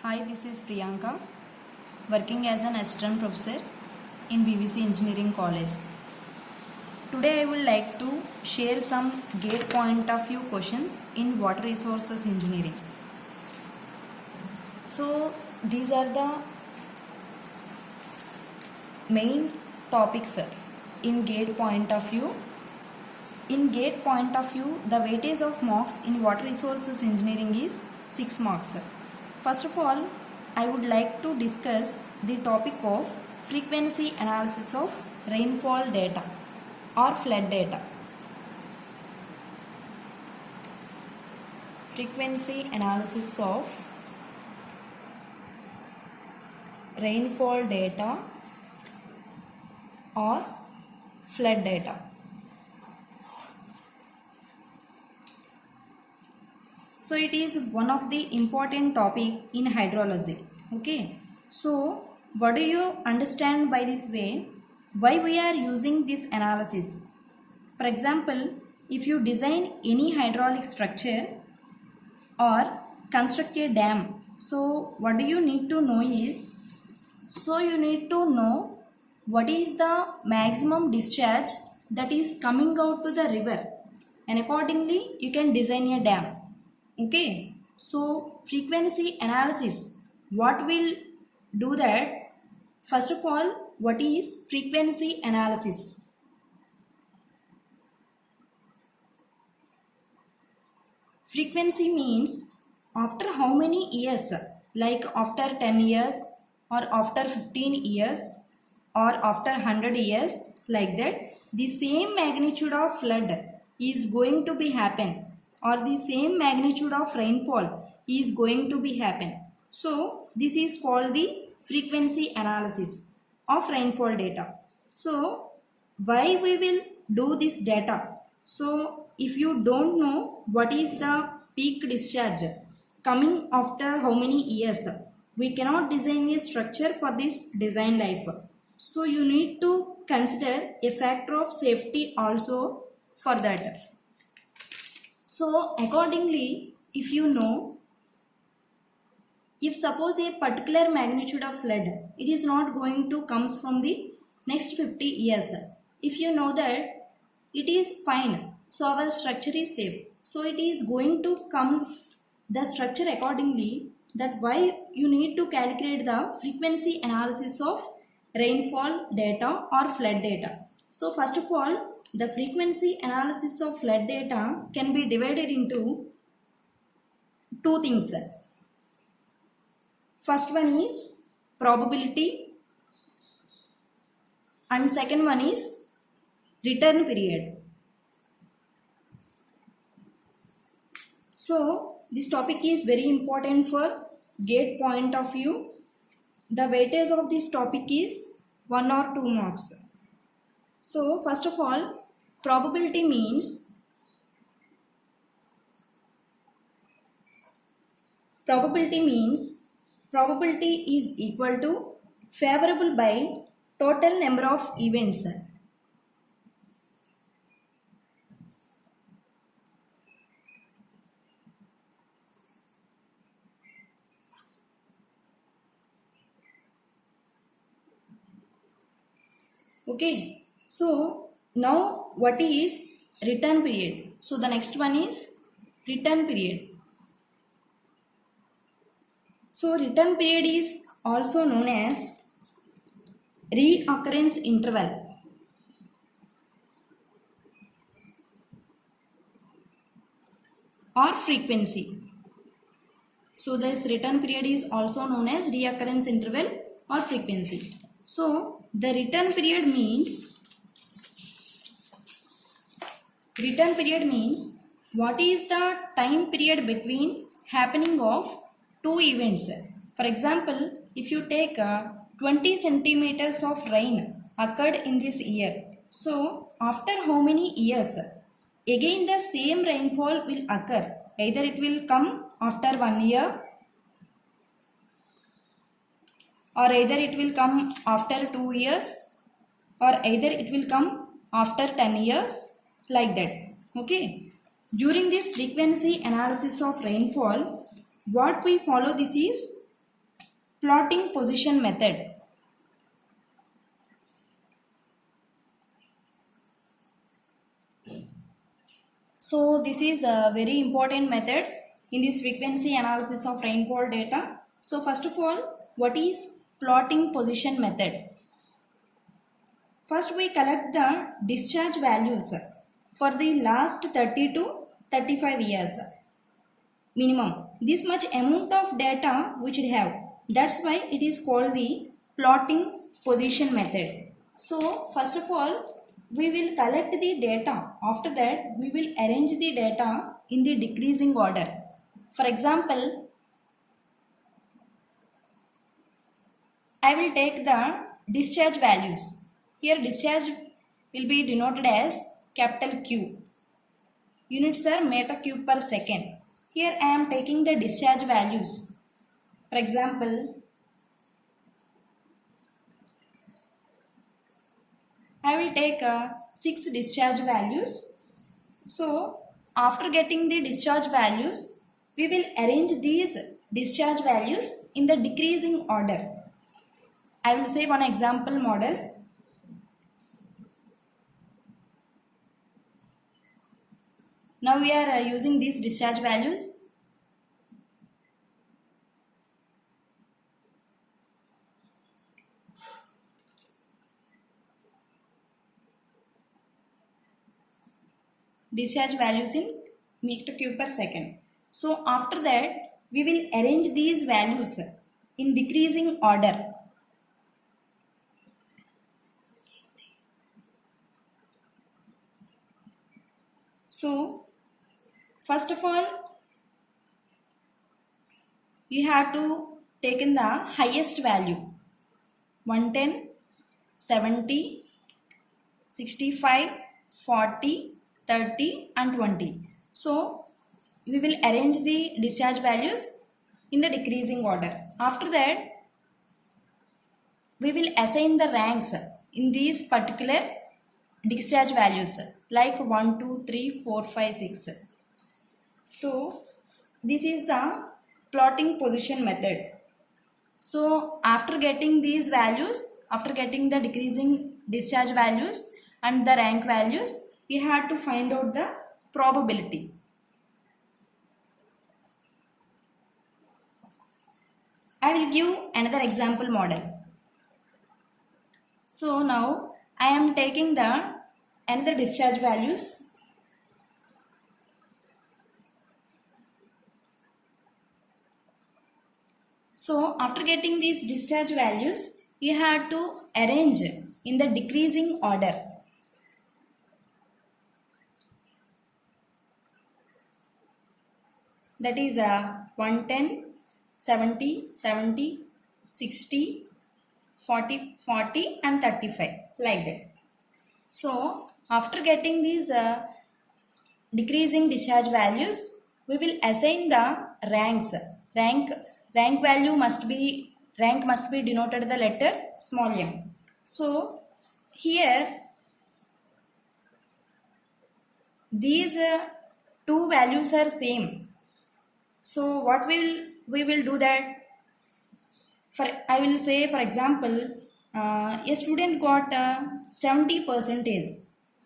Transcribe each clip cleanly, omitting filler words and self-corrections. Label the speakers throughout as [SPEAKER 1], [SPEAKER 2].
[SPEAKER 1] Hi, this is Priyanka, working as an assistant professor in BBC Engineering College. Today I would like to share some GATE point of view questions in water resources engineering. So these are the main topics in GATE point of view. In GATE point of view, the weightage of marks in water resources engineering is 6 marks. First of all, I would like to discuss the topic of frequency analysis of rainfall data or flood data. Frequency analysis of rainfall data or flood data. So it is one of the important topic in hydrology. Okay. So what do you understand by this way? Why we are using this analysis? For example, if you design any hydraulic structure or construct a dam, so what do you need to know is, so you need to know what is the maximum discharge that is coming out to the river, and accordingly you can design a dam. Okay, so frequency analysis, what will do that? First of all, what is frequency analysis? Frequency means after how many years, like after 10 years or after 15 years or after 100 years, like that, the same magnitude of flood is going to be happen, or the same magnitude of rainfall is going to be happen. So this is called the frequency analysis of rainfall data. So why we will do this data? So if you don't know what is the peak discharge coming after how many years, we cannot design a structure for this design life. So you need to consider a factor of safety also for that. So accordingly, if you know, if suppose a particular magnitude of flood, it is not going to comes from the next 50 years. If you know that it is fine, so our structure is safe. So it is going to come the structure accordingly. That why you need to calculate the frequency analysis of rainfall data or flood data. So first of all, the frequency analysis of flood data can be divided into two things. First one is probability and second one is return period. So this topic is very important for GATE point of view. The weightage of this topic is 1 or 2 marks. So first of all, probability means probability is equal to favorable by total number of events. Okay, so now what is return period? So the next one is return period. So return period is also known as reoccurrence interval. Or frequency. So this return period is also known as reoccurrence interval or frequency. So the return period means what is the time period between happening of two events. For example, if you take 20 centimeters of rain occurred in this year. So after how many years again the same rainfall will occur? Either it will come after 1 year, or either it will come after 2 years, or either it will come after 10 years, like that. Okay. During this frequency analysis of rainfall, what we follow this is plotting position method. So this is a very important method in this frequency analysis of rainfall data. So first of all, what is plotting position method? First we collect the discharge values for the last 30 to 35 years minimum. This much amount of data we should have. That's why it is called the plotting position method. So first of all, we will collect the data. After that, we will arrange the data in the decreasing order. For example, I will take the discharge values. Here discharge will be denoted as capital Q. Units are meter cube per second. Here I am taking the discharge values. For example, I will take 6 discharge values. So after getting the discharge values, we will arrange these discharge values in the decreasing order. I will say one example model. Now we are using these discharge values. Discharge values in meter cube per second. So after that, we will arrange these values in decreasing order. So first of all, you have to take in the highest value 110, 70, 65, 40, 30 and 20. So we will arrange the discharge values in the decreasing order. After that, we will assign the ranks in these particular discharge values like 1, 2, 3, 4, 5, 6. So this is the plotting position method. So after getting these values, after getting the decreasing discharge values and the rank values, we have to find out the probability. I will give another example model. So now I am taking the another discharge values. So after getting these discharge values, you have to arrange in the decreasing order. That is 110, 70, 70, 60, 40, 40 and 35 like that. So after getting these decreasing discharge values, we will assign the ranks. Rank value must be denoted the letter small m. So here these two values are same. So what we will do that, I will say for example, a student got 70%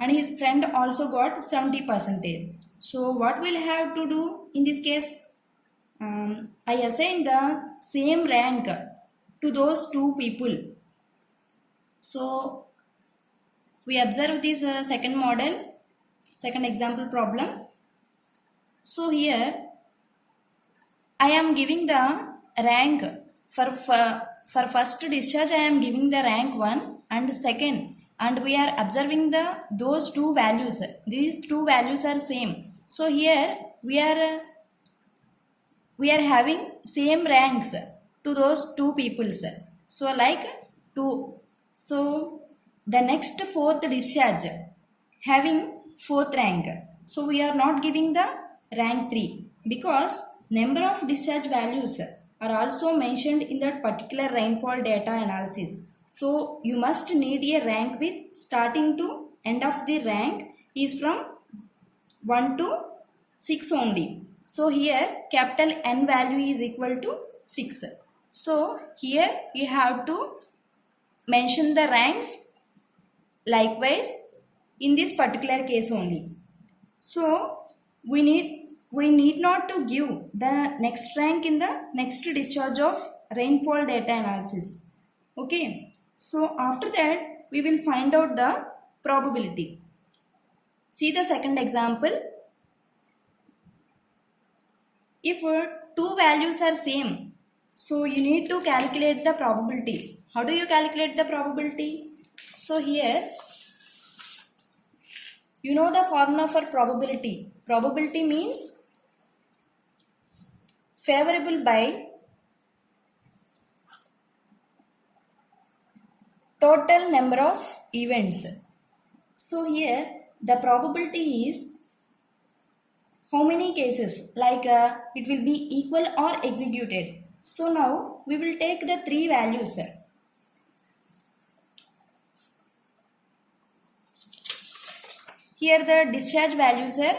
[SPEAKER 1] and his friend also got 70%. So what we'll have to do in this case, I assign the same rank to those two people. So we observe this second model, second example problem. So here I am giving the rank for first discharge. I am giving the rank 1 and second, and we are observing those two values. These two values are same. So here we are having same ranks to those two peoples. So like 2. So the next fourth discharge having fourth rank. So we are not giving the rank 3 because number of discharge values are also mentioned in that particular rainfall data analysis. So you must need a rank with starting to end of the rank is from 1 to 6 only. So here capital N value is equal to 6. So here you have to mention the ranks likewise in this particular case only. So we need not to give the next rank in the next discharge of rainfall data analysis. Okay. So after that we will find out the probability. See the second example. If two values are same, so you need to calculate the probability. How do you calculate the probability? So here you know the formula for probability. Probability means favorable by total number of events. So here the probability is how many cases, like it will be equal or executed. So now we will take the three values. Here the discharge values are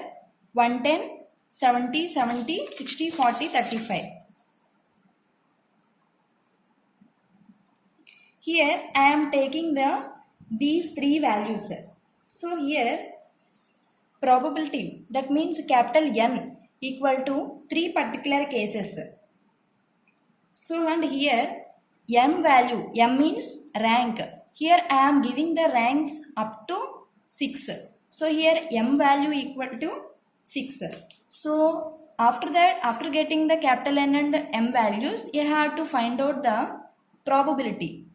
[SPEAKER 1] 110, 70, 70, 60, 40, 35. Here I am taking these three values. So here probability, that means capital N equal to three particular cases. So and here M value, M means rank. Here I am giving the ranks up to 6. So here M value equal to 6. So after that, after getting the capital N and M values, you have to find out the probability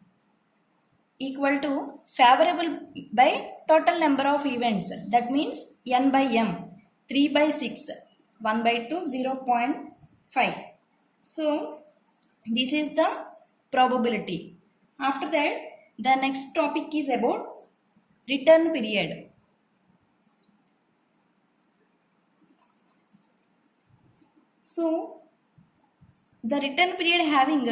[SPEAKER 1] equal to favorable by total number of events. That means N by M, 3 by 6, 1 by 2, 0.5. So this is the probability. After that, the next topic is about return period. So the return period having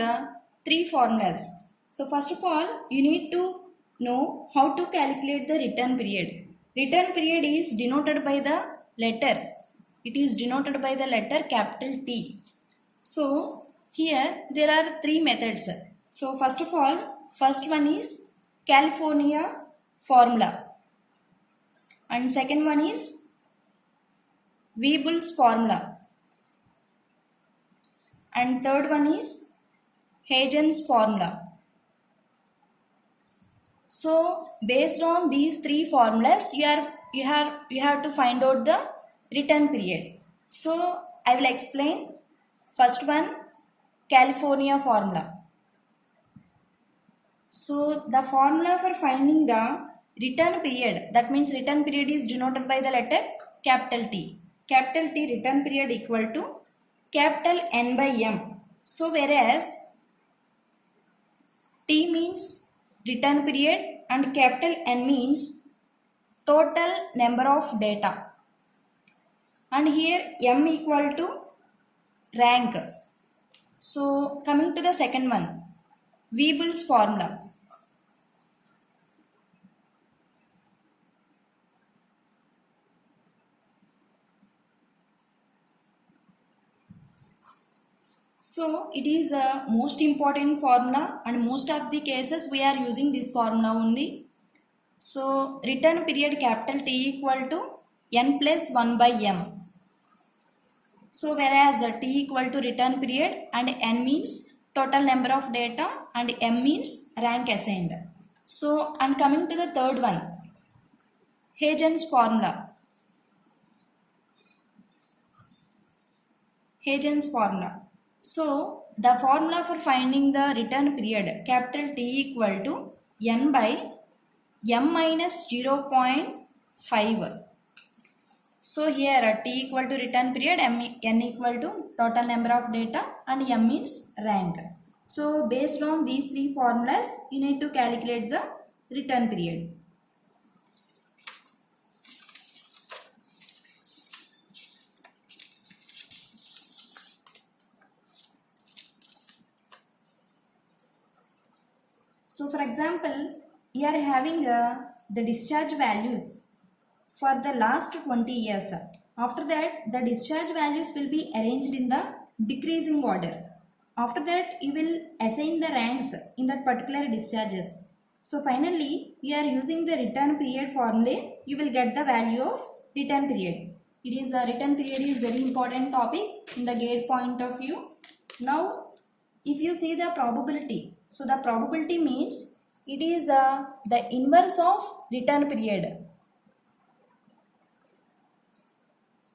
[SPEAKER 1] three formulas. So first of all, you need to know how to calculate the return period. Return period is denoted by the letter. It is denoted by the letter capital T. So here there are three methods. So first of all, first one is California formula. And second one is Weible's formula. And third one is Huygens formula. So based on these three formulas, you have to find out the return period. So I will explain. First one, California formula. So the formula for finding the return period, that means return period is denoted by the letter capital T. Capital T return period equal to capital N by M. So whereas T means return period and capital N means total number of data. And here M equal to rank. So coming to the second one, Weible's formula. So it is a most important formula and most of the cases we are using this formula only. So return period capital T equal to N plus 1 by M. So whereas T equal to return period and N means total number of data and M means rank assigned. So and coming to the third one, Huygens formula. Huygens formula. So the formula for finding the return period capital T equal to N by M minus 0.5. So here T equal to return period, N equal to total number of data and M means rank. So based on these three formulas, you need to calculate the return period. So for example, we are having the discharge values for the last 20 years. After that, the discharge values will be arranged in the decreasing order. After that, you will assign the ranks in that particular discharges. So finally, you are using the return period formula, you will get the value of return period. It is a return period is very important topic in the GATE point of view. Now, if you see the probability, so the probability means it is the inverse of return period.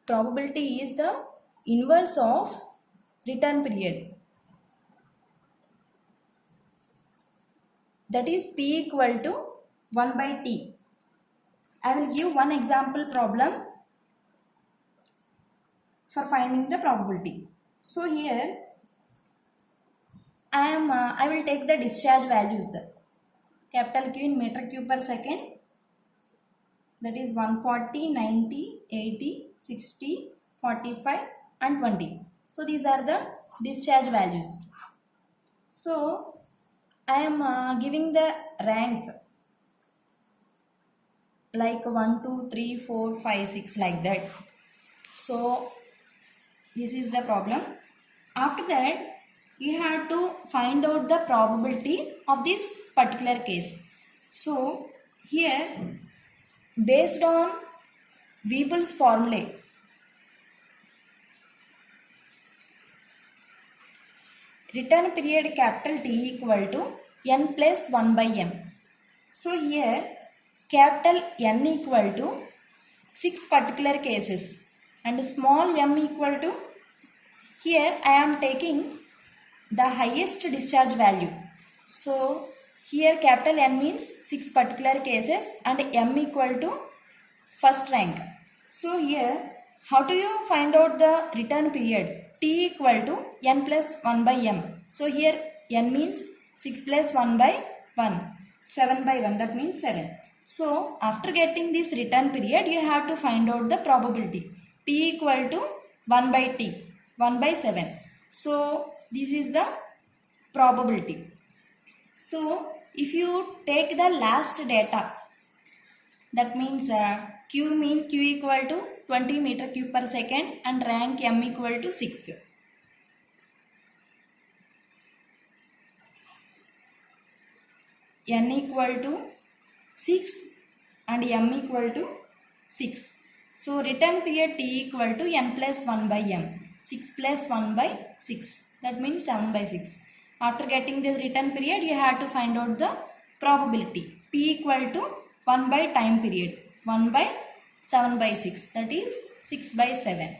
[SPEAKER 1] Probability is the inverse of return period. That is P equal to 1 by T. I will give one example problem for finding the probability. So here I will take the discharge values. Capital Q in meter cube per second. That is 140, 90, 80, 60, 45 and 20. So these are the discharge values. So I am giving the ranks like 1, 2, 3, 4, 5, 6 like that. So this is the problem. After that, you have to find out the probability of this particular case. So here, based on Weible's formula, return period capital T equal to n plus 1 by m. So here capital N equal to 6 particular cases and small m equal to, here I am taking the highest discharge value. So here capital N means 6 particular cases and m equal to first rank. So here how do you find out the return period? T equal to n plus 1 by m. So here n means 6 plus 1 by 1. 7 by 1, that means 7. So after getting this return period, you have to find out the probability. P equal to 1 by T, 1 by 7. So this is the probability. So if you take the last data, that means Q equal to 20 meter cube per second and rank m equal to 6. N equal to 6 and m equal to 6. So return period T equal to n plus 1 by m. 6 plus 1 by 6. That means 7 by 6. After getting this return period, you have to find out the probability. P equal to 1 by time period. 1 by 7 by 6. That is 6 by 7.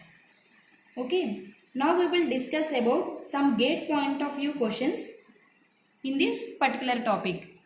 [SPEAKER 1] Okay. Now we will discuss about some GATE point of view questions in this particular topic.